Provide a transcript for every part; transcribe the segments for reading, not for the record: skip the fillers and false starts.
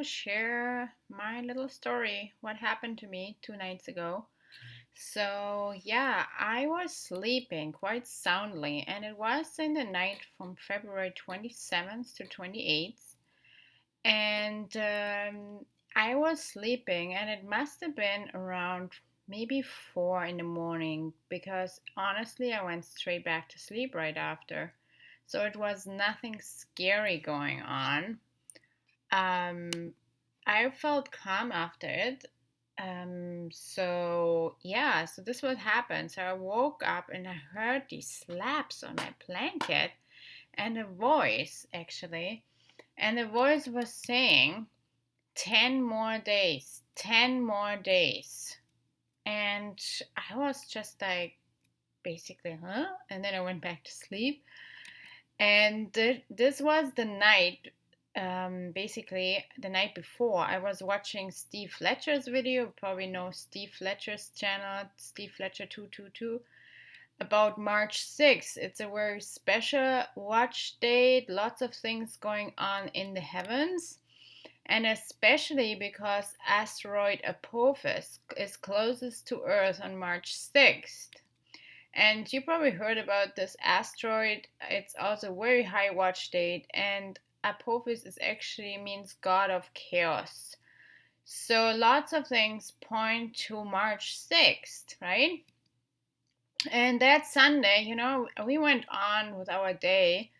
to share my little story, what happened to me 2 nights ago. So, yeah, I was sleeping quite soundly, and it was in the night from February 27th to 28th. And I was sleeping, and it must have been around maybe 4 in the morning because honestly, I went straight back to sleep right after. So, it was nothing scary going on. Um, I felt calm after it. So this what happened. So I woke up and I heard these slaps on my blanket and a voice actually. And the voice was saying, 10 more days, 10 more days. And I was just like, basically, huh? And then I went back to sleep. And this was the night, basically the night before. I was watching Steve Fletcher's video. You probably know Steve Fletcher's channel, Steve Fletcher 222, about March 6th. It's a very special watch date, lots of things going on in the heavens. And especially because asteroid Apophis is closest to Earth on March 6th. And you probably heard about this asteroid. It's also a very high watch date, and Apophis is actually means god of chaos. So lots of things point to March 6th, right? And that Sunday, we went on with our day,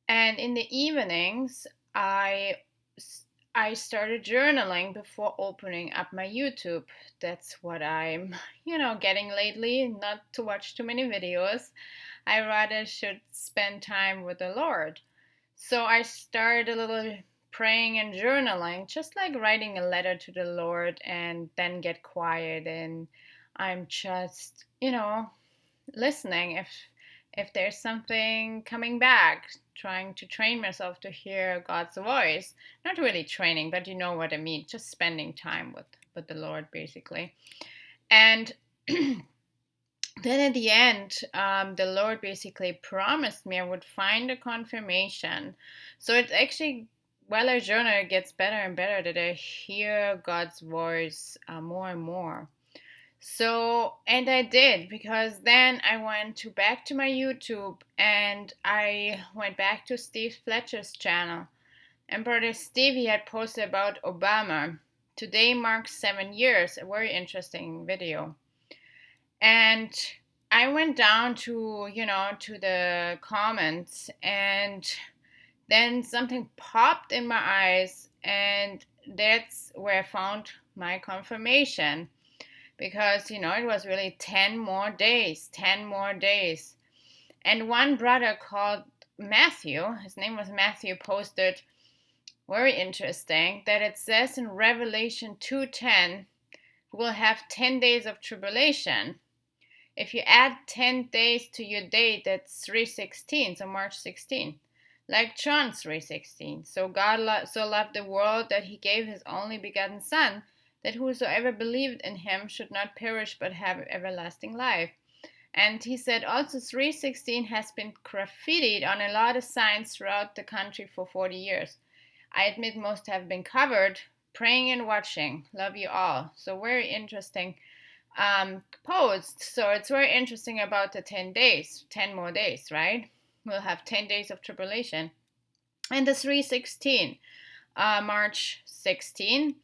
and in the evenings, I started journaling before opening up my YouTube. That's what I'm, getting lately, not to watch too many videos. I rather should spend time with the Lord. So I started a little praying and journaling, just like writing a letter to the Lord and then get quiet and I'm just, listening if there's something coming back, trying to train myself to hear God's voice. Not really training, but you know what I mean, just spending time with the Lord basically. And then at the end, the Lord basically promised me I would find a confirmation. So it's actually, while I journal, it gets better and better that I hear God's voice more and more. So, and I did, because then I went back to my YouTube and I went back to Steve Fletcher's channel. And Brother Stevie had posted about Obama. Today marks 7 years, a very interesting video. And I went down to the comments, and then something popped in my eyes, and that's where I found my confirmation. Because, it was really 10 more days, 10 more days. And one brother called Matthew, his name was Matthew, posted, very interesting, that it says in Revelation 2:10, we'll have 10 days of tribulation. If you add 10 days to your date, that's 3:16, so March 16, like John 3:16. So God so loved the world that he gave his only begotten Son, that whosoever believed in him should not perish but have everlasting life. And he said also 3:16 has been graffitied on a lot of signs throughout the country for 40 years. I admit most have been covered. Praying and watching. Love you all. So very interesting post. So it's very interesting about the 10 days, 10 more days, right? We'll have 10 days of tribulation. And the 3:16, March 16.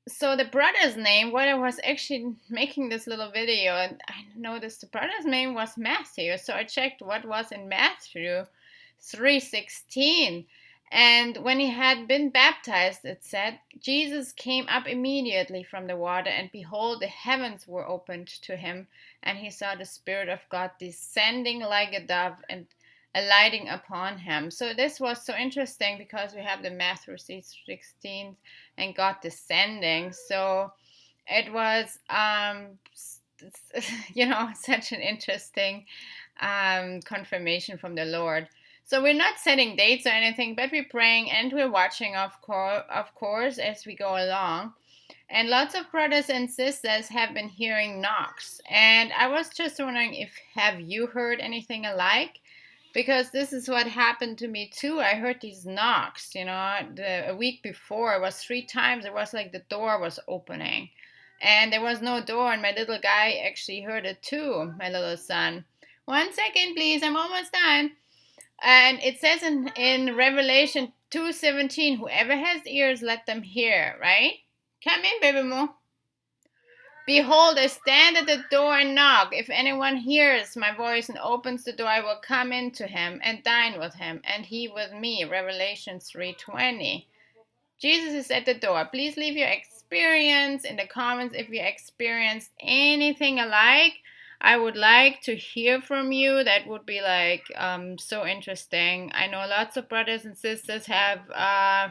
So the brother's name, when I was actually making this little video, and I noticed the brother's name was Matthew. So I checked what was in Matthew 3:16. And when he had been baptized, it said, Jesus came up immediately from the water, and behold, the heavens were opened to him, and he saw the Spirit of God descending like a dove and alighting upon him. So this was so interesting because we have the Matthew 3:16 and God descending. So it was, such an interesting confirmation from the Lord. So we're not setting dates or anything, but we're praying and we're watching, of course, as we go along. And lots of brothers and sisters have been hearing knocks. And I was just wondering have you heard anything alike? Because this is what happened to me too. I heard these knocks, a week before. It was 3 times. It was like the door was opening, and there was no door. And my little guy actually heard it too. My little son. 1 second, please. I'm almost done. And it says in Revelation 2:17, whoever has ears, let them hear. Right? Come in, baby Moo. Behold, I stand at the door and knock. If anyone hears my voice and opens the door, I will come into him and dine with him, and he with me. Revelation 3:20. Jesus is at the door. Please leave your experience in the comments if you experienced anything alike. I would like to hear from you. That would be like so interesting. I know lots of brothers and sisters have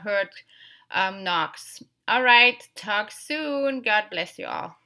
heard knocks. All right, talk soon. God bless you all.